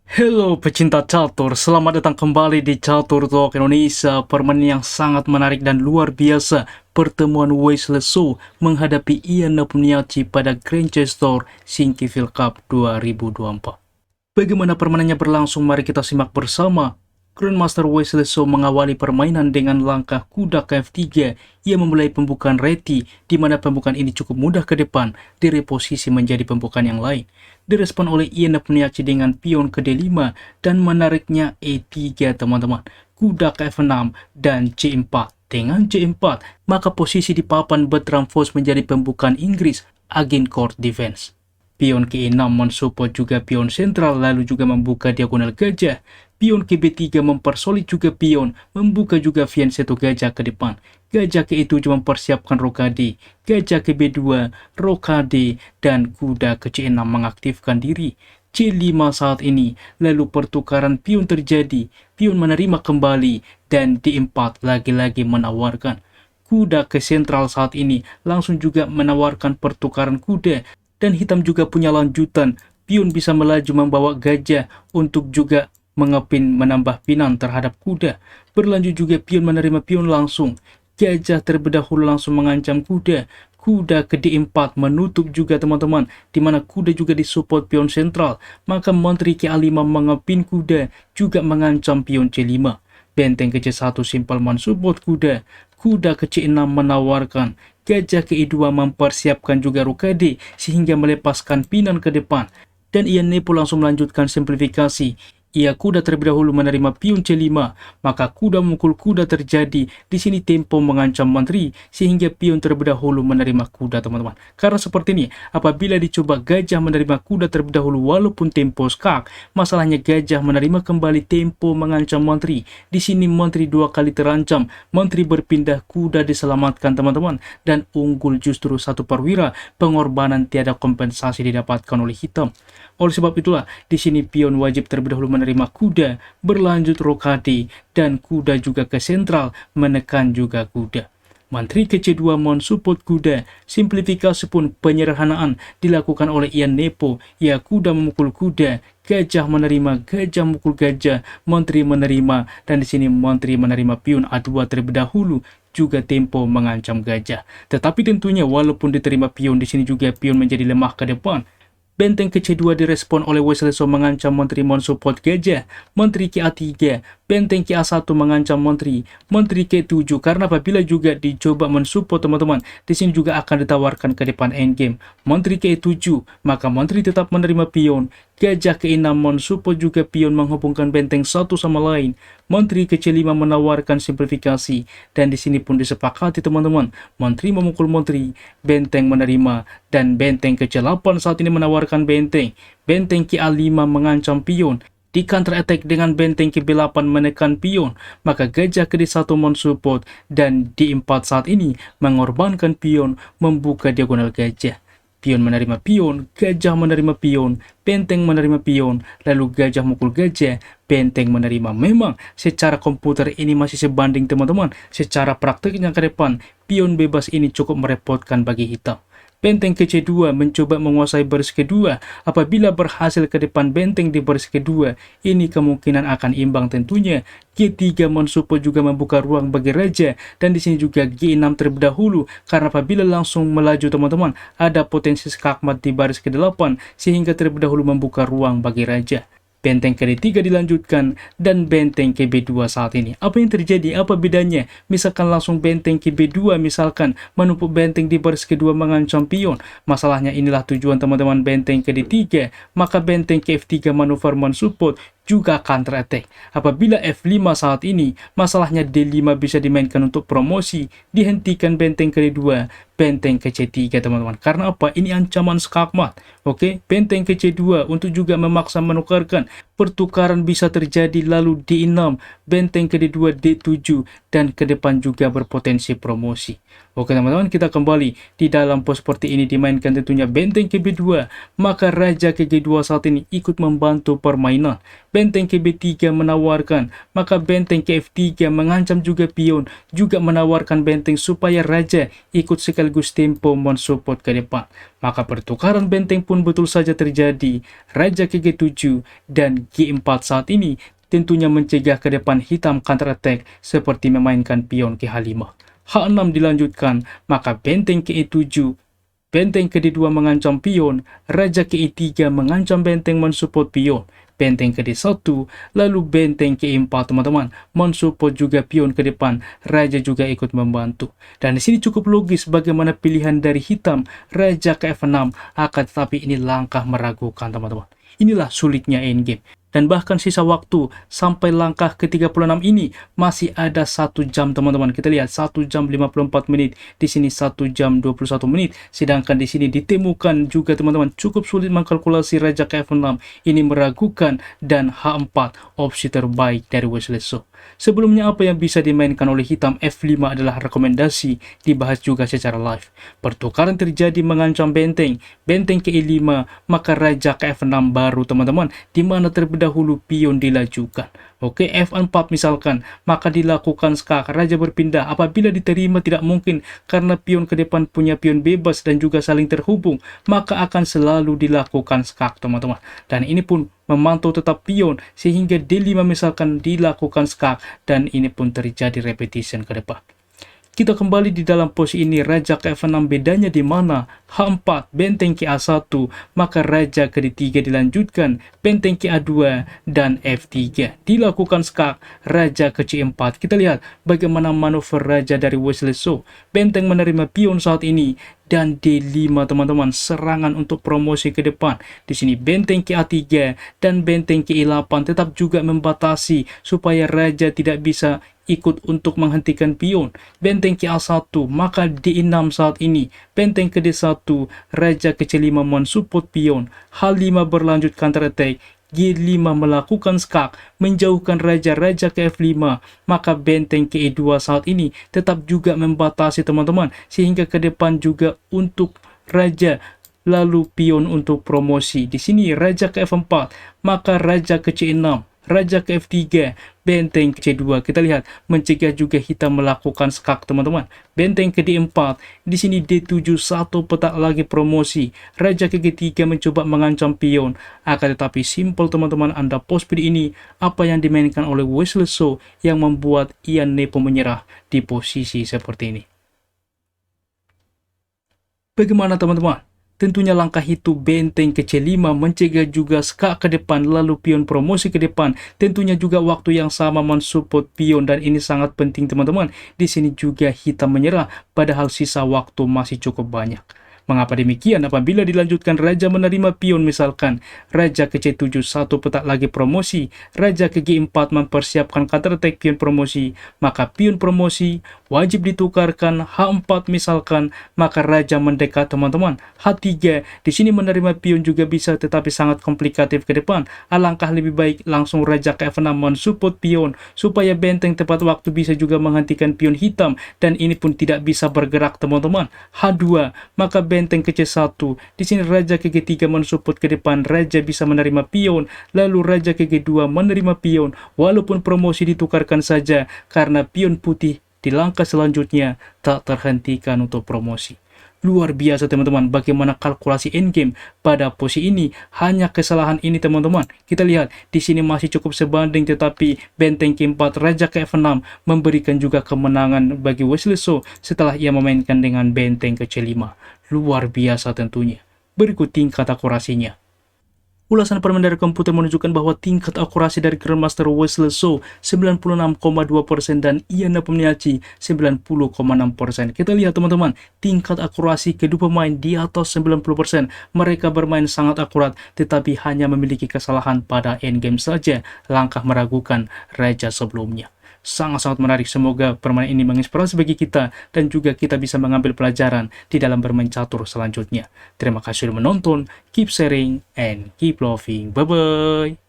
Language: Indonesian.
Halo pecinta catur, selamat datang kembali di Catur Talk Indonesia. Permainan yang sangat menarik dan luar biasa. Pertemuan Wesley So menghadapi Ian Nepomniachtchi pada Grandchester Sinquefield Cup 2024. Bagaimana permainannya berlangsung? Mari kita simak bersama. Grandmaster Wesley So mengawali permainan dengan langkah kuda ke F3. Ia memulai pembukaan reti, di mana pembukaan ini cukup mudah ke depan, direposisi menjadi pembukaan yang lain. Direspon oleh Ian Nepomniachtchi dengan pion ke D5 dan menariknya E3 teman-teman. Kuda ke F6 dan C4. Dengan C4, maka posisi di papan Bertram Foss menjadi pembukaan Inggris, Against Court Defense. Pion ke E6 mensupport juga pion sentral, lalu juga membuka diagonal gajah. Pion ke B3 mempersolid juga pion, membuka juga fianchetto gajah ke depan. Gajah ke E7 mempersiapkan rokade. Gajah ke B2, rokade, dan kuda ke C6 mengaktifkan diri. C5 saat ini, lalu pertukaran pion terjadi. Pion menerima kembali, dan D4 lagi-lagi menawarkan. Kuda ke sentral saat ini langsung juga menawarkan pertukaran kuda. Dan hitam juga punya lanjutan, pion bisa melaju membawa gajah untuk juga mengepin menambah pinan terhadap kuda. Berlanjut juga pion menerima pion langsung, gajah terlebih dahulu langsung mengancam kuda. Kuda ke D4 menutup juga teman-teman, dimana kuda juga disupport pion sentral, maka menteri ke A5 mengepin kuda, juga mengancam pion C5. Benteng ke C1 simpel mensupport kuda. Kuda ke C6 menawarkan. Gajah ke E2 mempersiapkan juga rokade sehingga melepaskan pinan ke depan. Dan Ian Nepo langsung melanjutkan simplifikasi. Ia kuda terlebih dahulu menerima pion C5, maka kuda memukul kuda terjadi. Di sini tempo mengancam menteri sehingga pion terlebih dahulu menerima kuda teman-teman. Karena seperti ini, apabila dicoba gajah menerima kuda terlebih dahulu walaupun tempo skak, masalahnya gajah menerima kembali tempo mengancam menteri. Di sini menteri dua kali terancam, menteri berpindah kuda diselamatkan teman-teman, dan unggul justru satu perwira, pengorbanan tiada kompensasi didapatkan oleh hitam. Oleh sebab itulah, di sini pion wajib terlebih dahulu menerima kuda, berlanjut rokade, dan kuda juga ke sentral, menekan juga kuda. Menteri ke C2 mensupport kuda, simplifikasi pun penyederhanaan dilakukan oleh Ian Nepo. Ya, kuda memukul kuda, gajah menerima, gajah memukul gajah, menteri menerima, dan di sini menteri menerima pion A2 terlebih dahulu, juga tempo mengancam gajah. Tetapi tentunya walaupun diterima pion, di sini juga pion menjadi lemah ke depan. Benteng ke C2 direspon oleh Wesley So mengancam menteri mensupport gajah. Menteri ke A3, benteng ke A1 mengancam menteri. Menteri ke 7 karena apabila juga dicoba mensupport teman-teman, di sini juga akan ditawarkan ke depan endgame. Menteri ke E7, maka menteri tetap menerima pion. Gajah ke E6 mensupport juga pion menghubungkan benteng satu sama lain. Menteri ke C5 menawarkan simplifikasi, dan di sini pun disepakati teman-teman. Menteri memukul menteri, benteng menerima, dan benteng ke C8 saat ini menawarkan benteng. Benteng ke A5 mengancam pion. Di counter attack dengan benteng ke B8 menekan pion, maka gajah ke D1 mensupport, dan D4 saat ini mengorbankan pion, membuka diagonal gajah. Pion menerima pion, gajah menerima pion, benteng menerima pion, lalu gajah mukul gajah, benteng menerima. Memang secara komputer ini masih sebanding teman-teman, secara praktiknya ke depan, pion bebas ini cukup merepotkan bagi hitam. Benteng ke C2 mencoba menguasai baris kedua. Apabila berhasil ke depan benteng di baris kedua, ini kemungkinan akan imbang tentunya. G3 mensupport juga membuka ruang bagi raja, dan di sini juga G6 terlebih dahulu, karena apabila langsung melaju teman-teman, ada potensi skakmat di baris ke-8 sehingga terlebih dahulu membuka ruang bagi raja. Benteng ke D3 dilanjutkan, dan benteng ke B2 saat ini. Apa yang terjadi? Apa bedanya? Misalkan langsung benteng ke B2, misalkan menumpuk benteng di baris kedua mengancam pion. Masalahnya inilah tujuan teman-teman benteng ke D3, maka benteng ke F3 manuver mensupport, juga counter attack. Apabila F5 saat ini, masalahnya D5 bisa dimainkan untuk promosi, dihentikan benteng ke D2, benteng ke C3 teman-teman. Karena apa? Ini ancaman skakmat. Oke, benteng ke C2 untuk juga memaksa menukarkan. Pertukaran bisa terjadi, lalu D6, benteng ke D2, D7, dan ke depan juga berpotensi promosi. Oke teman-teman, kita kembali di dalam pos seperti ini dimainkan tentunya benteng KB2, maka raja ke G2 saat ini ikut membantu permainan. Benteng KB3 menawarkan, maka benteng ke F3 mengancam juga pion, juga menawarkan benteng supaya raja ikut sekaligus tempo mensupport ke depan. Maka pertukaran benteng pun betul saja terjadi, raja ke G7 dan G4 saat ini tentunya mencegah ke depan hitam counter attack seperti memainkan pion ke H5. H6 dilanjutkan, maka benteng ke E7, benteng ke D2 mengancam pion, raja ke E3 mengancam benteng mensupport pion, benteng ke D1, lalu benteng ke E4 teman-teman, mensupport juga pion ke depan, raja juga ikut membantu. Dan di sini cukup logis bagaimana pilihan dari hitam, raja ke F6, akan tetapi ini langkah meragukan teman-teman. Inilah sulitnya endgame. Dan bahkan sisa waktu sampai langkah ke-36 ini masih ada 1 jam teman-teman. Kita lihat 1 jam 54 menit, di sini 1 jam 21 menit. Sedangkan di sini ditemukan juga teman-teman cukup sulit mengkalkulasi raja ke F6. Ini meragukan dan H4 opsi terbaik dari Wesley So. Sebelumnya apa yang bisa dimainkan oleh hitam F5 adalah rekomendasi dibahas juga secara live. Pertukaran terjadi mengancam benteng, benteng ke E5, maka raja ke F6 baru teman-teman, di mana terlebih dahulu pion dilajukan. Oke, F4 misalkan, maka dilakukan skak, raja berpindah. Apabila diterima tidak mungkin karena pion ke depan punya pion bebas dan juga saling terhubung, maka akan selalu dilakukan skak teman-teman. Dan ini pun memantau tetap pion sehingga D5 misalkan dilakukan skak dan ini pun terjadi repetition ke depan. Kita kembali di dalam posisi ini, raja ke F6 bedanya di mana? H4, benteng ke A1, maka raja ke D3 dilanjutkan, benteng ke A2, dan F3. Dilakukan skak, raja ke C4. Kita lihat bagaimana manuver raja dari Wesley So. Benteng menerima pion saat ini, dan D5 teman-teman, serangan untuk promosi ke depan. Di sini benteng ke A3 dan benteng ke E8 tetap juga membatasi supaya raja tidak bisa ikut untuk menghentikan pion. Benteng ke A1, maka D6 saat ini. Benteng ke D1, raja ke C5 mensupport pion. H5 berlanjut counter attack. G5 melakukan skak, menjauhkan raja-raja ke F5, maka benteng ke E2 saat ini tetap juga membatasi teman-teman, sehingga ke depan juga untuk raja, lalu pion untuk promosi. Di sini raja ke F4, maka raja ke C6, raja ke F3, benteng ke C2. Kita lihat mencegah juga hitam melakukan skak teman-teman. Benteng ke D4, di sini D7 satu petak lagi promosi. Raja ke G3 mencoba mengancam pion. Akan tetapi simple teman-teman, Anda pos speed ini apa yang dimainkan oleh Wesley So yang membuat Ian Nepo menyerah di posisi seperti ini. Bagaimana teman-teman? Tentunya langkah itu benteng ke C5 mencegah juga skak ke depan, lalu pion promosi ke depan. Tentunya juga waktu yang sama mensupport pion dan ini sangat penting teman-teman. Di sini juga hitam menyerah padahal sisa waktu masih cukup banyak. Mengapa demikian? Apabila dilanjutkan raja menerima pion misalkan, raja ke C7 satu petak lagi promosi, raja ke G4 mempersiapkan counter attack pion promosi, maka pion promosi wajib ditukarkan. H4 misalkan, maka raja mendekat teman-teman. H3 di sini menerima pion juga bisa tetapi sangat komplikatif ke depan. Alangkah lebih baik langsung raja ke F6 mensupport pion supaya benteng tepat waktu bisa juga menghentikan pion hitam dan ini pun tidak bisa bergerak teman-teman. H2 maka benteng ke C1. Di sini raja ke G3 mensupport ke depan, raja bisa menerima pion, lalu raja ke G2 menerima pion, walaupun promosi ditukarkan saja karena pion putih di langkah selanjutnya tak terhentikan untuk promosi. Luar biasa teman-teman bagaimana kalkulasi endgame pada posisi ini. Hanya kesalahan ini teman-teman. Kita lihat di sini masih cukup sebanding tetapi benteng ke-4 raja ke F6 memberikan juga kemenangan bagi Wesley So setelah ia memainkan dengan benteng ke C5. Luar biasa tentunya. Berikut tingkat akurasinya. Ulasan permain dari komputer menunjukkan bahwa tingkat akurasi dari Grandmaster Wesley So 96,2% dan Ian Nepomniachtchi 90,6%. Kita lihat teman-teman, tingkat akurasi kedua pemain di atas 90%. Mereka bermain sangat akurat, tetapi hanya memiliki kesalahan pada endgame saja. Langkah meragukan raja sebelumnya. Sangat-sangat menarik. Semoga permainan ini menginspirasi bagi kita dan juga kita bisa mengambil pelajaran di dalam bermain catur selanjutnya. Terima kasih sudah menonton, keep sharing and keep loving. Bye-bye.